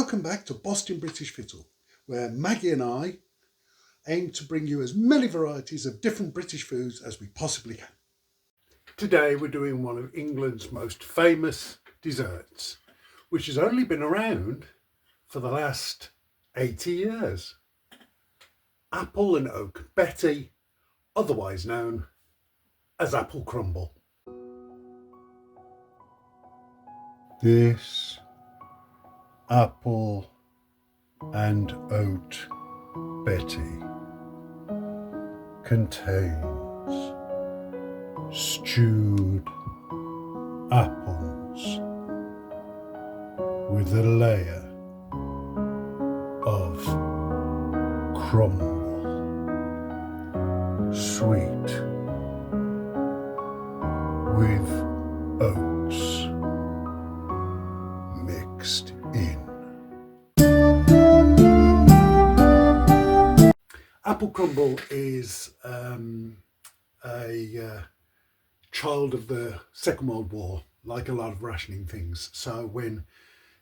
Welcome back to Bostin British Fittle, where Maggie and I aim to bring you as many varieties of different British foods as we possibly can. Today we're doing one of England's most famous desserts, which has only been around for the last 80 years. Apple and oak Betty, otherwise known as apple crumble. This apple and oat Betty contains stewed apples with a layer of crumble, sweet with oats mixed in. Apple crumble is a child of the Second World War, like a lot of rationing things. So when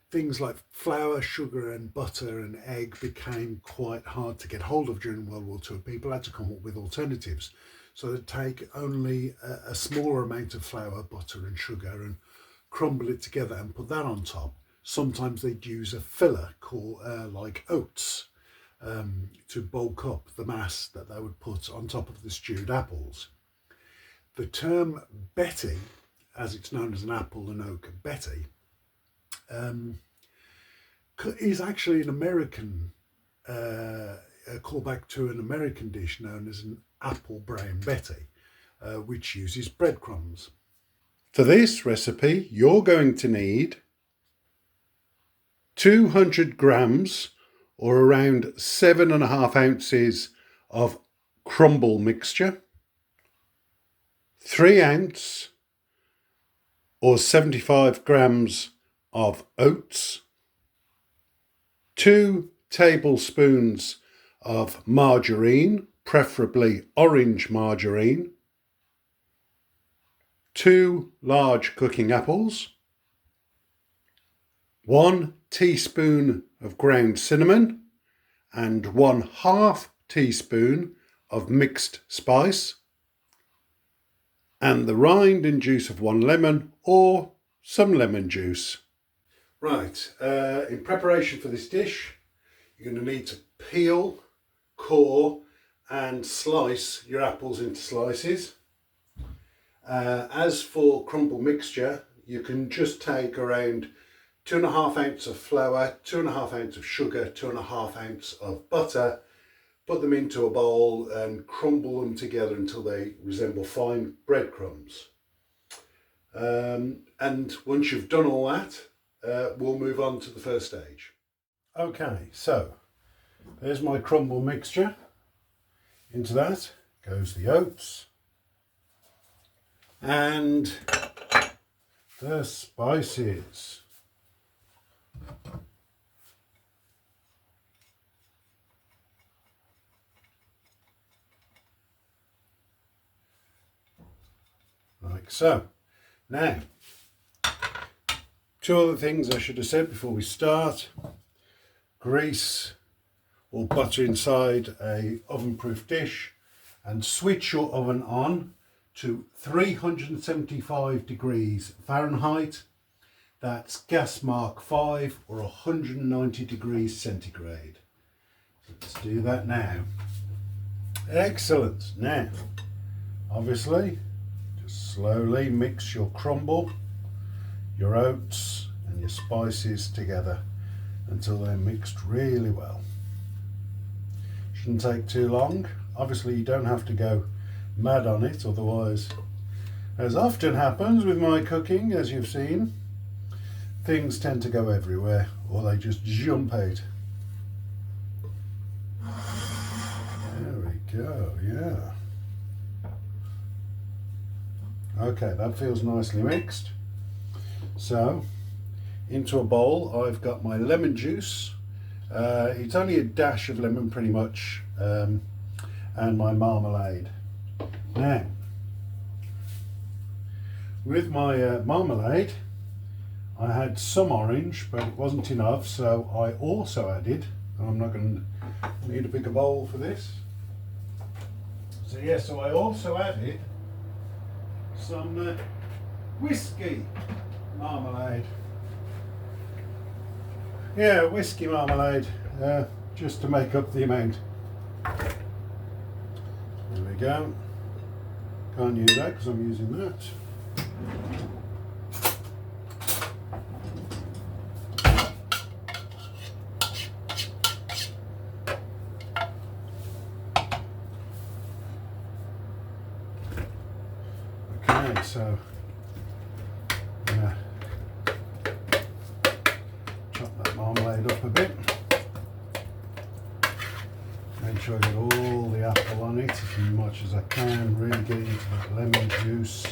things like flour, sugar and butter and egg became quite hard to get hold of during World War II, people had to come up with alternatives. So they'd take only a smaller amount of flour, butter and sugar and crumble it together and put that on top. Sometimes they'd use a filler called like oats to bulk up the mass that they would put on top of the stewed apples. The term Betty, as it's known as an apple and oak Betty, is actually an American a callback to an American dish known as an apple brown Betty, which uses breadcrumbs. For this recipe, you're going to need 200 grams or around 7.5 ounces of crumble mixture, 3 ounce or 75 grams of oats, 2 tablespoons of margarine, preferably orange margarine, 2 large cooking apples, 1 teaspoon of ground cinnamon and 1/2 teaspoon of mixed spice, and the rind and juice of 1 lemon or some lemon juice. Right, in preparation for this dish, you're going to need to peel, core and slice your apples into slices. As for crumble mixture, you can just take around 2.5 ounces of flour, 2.5 ounces of sugar, 2.5 ounces of butter, put them into a bowl and crumble them together until they resemble fine breadcrumbs. And once you've done all that, we'll move on to the first stage. Okay, so there's my crumble mixture. Into that goes the oats and the spices. Like so. Now, 2 other things I should have said before we start. Grease or butter inside a oven-proof dish and switch your oven on to 375 degrees Fahrenheit. That's gas mark 5 or 190 degrees centigrade. Let's do that now. Excellent. Now, obviously, just slowly mix your crumble, your oats and your spices together until they're mixed really well. Shouldn't take too long. Obviously you don't have to go mad on it, otherwise, as often happens with my cooking, as you've seen, things tend to go everywhere or they just jump out. There we go, yeah. Okay, that feels nicely mixed. So into a bowl I've got my lemon juice, it's only a dash of lemon pretty much, and my marmalade. Now with my marmalade I had some orange, but it wasn't enough, so I also added, and I'm not going to need a bigger bowl for this. So yeah, so I also added some whiskey marmalade. Yeah, whiskey marmalade, just to make up the amount. There we go. Can't use that because I'm using that. Okay, so chop that marmalade up a bit. Make sure I get all the apple on it as much as I can, really get into that lemon juice.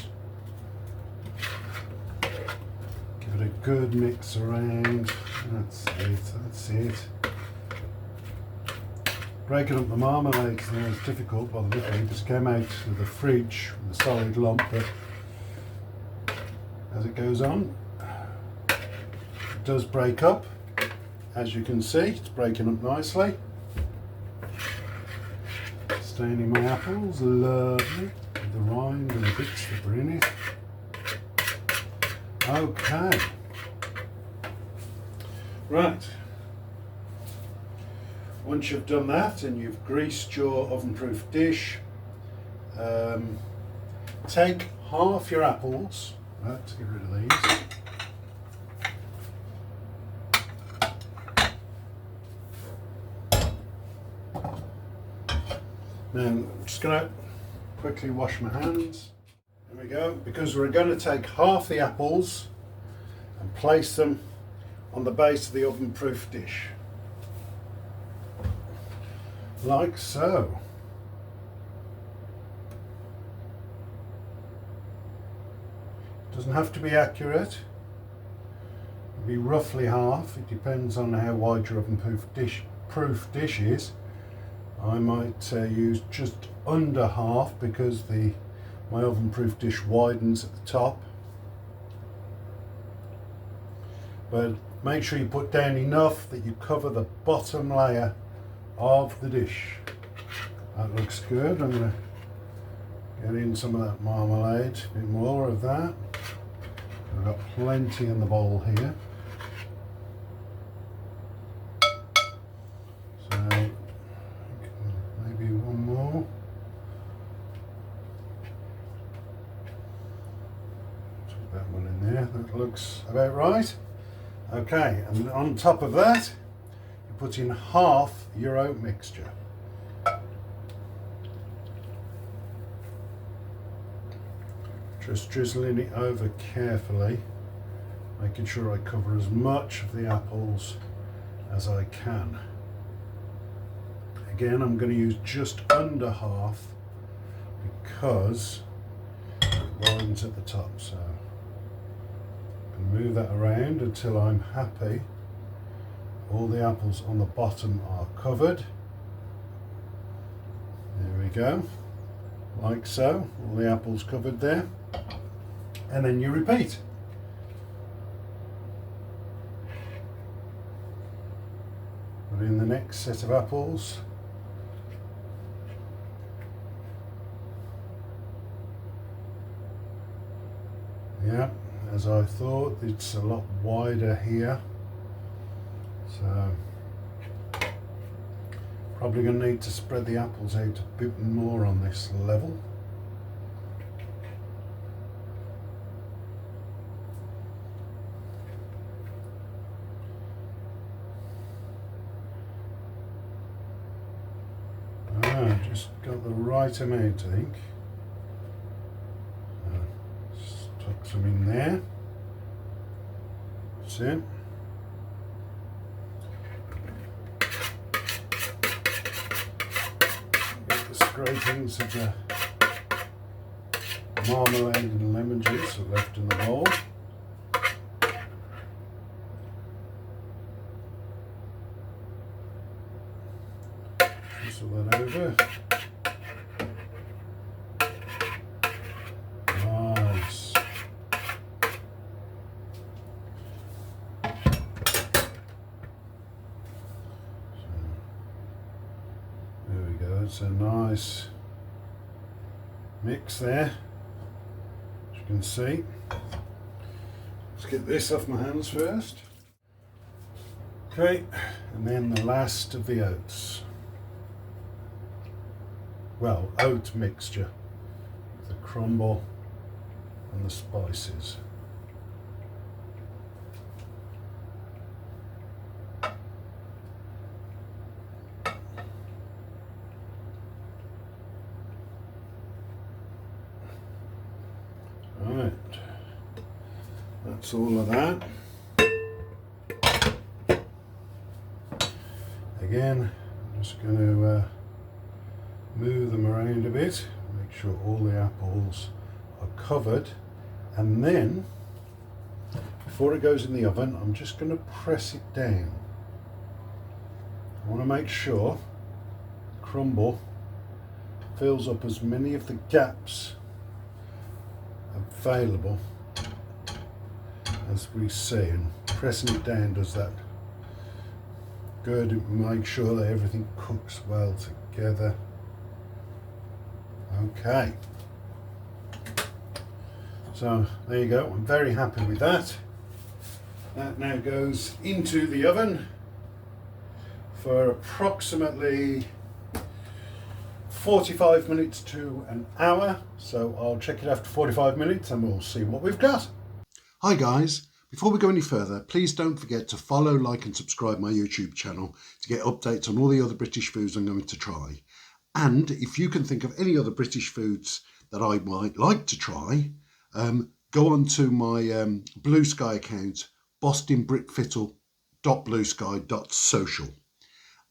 Give it a good mix around. That's it, that's it. Breaking up the marmalades there is difficult by the look of it. It just came out of the fridge with a solid lump, but as it goes on, it does break up. As you can see, it's breaking up nicely. Staining my apples, lovely, with the rind and the bits that were in it. Okay. Right. Once you've done that and you've greased your oven-proof dish, take half your apples. Let's get rid of these. Now I'm just going to quickly wash my hands. There we go. Because we're going to take half the apples and place them on the base of the oven-proof dish. Like so. Doesn't have to be accurate. It'll be roughly half. It depends on how wide your oven-proof dish is. I might use just under half because my oven-proof dish widens at the top. But make sure you put down enough that you cover the bottom layer of the dish. That looks good. I'm going to get in some of that marmalade, a bit more of that. I've got plenty in the bowl here. So maybe one more. Put that one in there. That looks about right. Okay, and on top of that, you put in half your oat mixture. Just drizzling it over carefully, making sure I cover as much of the apples as I can. Again, I'm going to use just under half because it widens at the top. So I'm going to move that around until I'm happy all the apples on the bottom are covered. There we go, like so, all the apples covered there. And then you repeat. Put in the next set of apples. Yeah, as I thought, it's a lot wider here. So probably going to need to spread the apples out a bit more on this level. Just got the right amount, I think. Just tuck some in there. That's it. Get the scrapings of the marmalade and lemon juice left in the bowl. Drizzle that over. Nice. That's a nice mix there, as you can see. Let's get this off my hands first. Okay, and then the last of the oats. Well, oat mixture, the crumble and the spices. Right, that's all of that. Again, I'm just going to move them around a bit, make sure all the apples are covered, and then before it goes in the oven I'm just going to press it down. I want to make sure the crumble fills up as many of the gaps available as we see, and pressing it down does that. Good, make sure that everything cooks well together. Okay, so there you go. I'm very happy with that. That now goes into the oven for approximately 45 minutes to an hour. So I'll check it after 45 minutes and we'll see what we've got. Hi guys, before we go any further, please don't forget to follow, like and subscribe my YouTube channel to get updates on all the other British foods I'm going to try. And if you can think of any other British foods that I might like to try, go on to my Blue Sky account, bostinbritfittle.bluesky.social.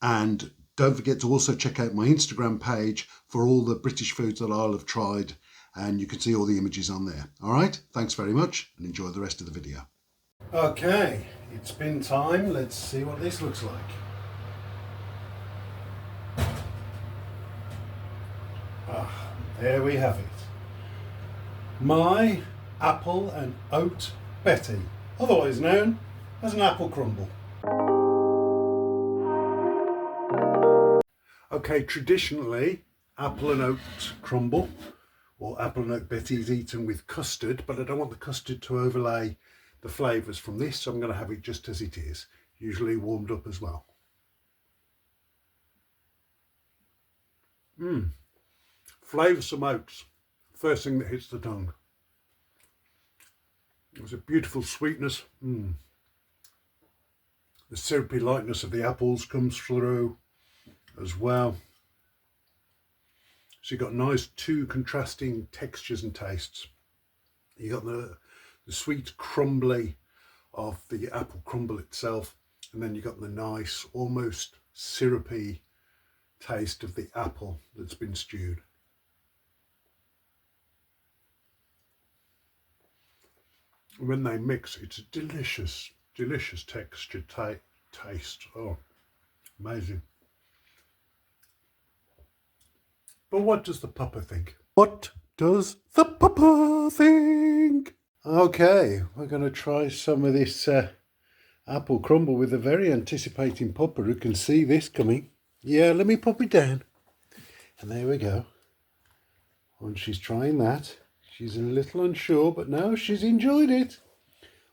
And don't forget to also check out my Instagram page for all the British foods that I'll have tried, and you can see all the images on there. All right, thanks very much and enjoy the rest of the video. Okay, it's been time. Let's see what this looks like. There we have it. My apple and oat Betty, otherwise known as an apple crumble. Okay, traditionally apple and oat crumble or apple and oat Betty is eaten with custard, but I don't want the custard to overlay the flavours from this, so I'm going to have it just as it is, usually warmed up as well. Flavoursome oats, first thing that hits the tongue. There's a beautiful sweetness. The syrupy lightness of the apples comes through as well. So you've got nice two contrasting textures and tastes. You got the sweet crumbly of the apple crumble itself, and then you got the nice almost syrupy taste of the apple that's been stewed. And when they mix, it's a delicious, delicious texture, taste. Oh, amazing. But what does the papa think? What does the papa think? Okay, we're going to try some of this apple crumble with a very anticipating papa who can see this coming. Yeah, let me pop it down. And there we go. And she's trying that. She's a little unsure, but no, she's enjoyed it.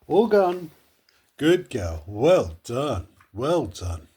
All gone. Good girl. Well done. Well done.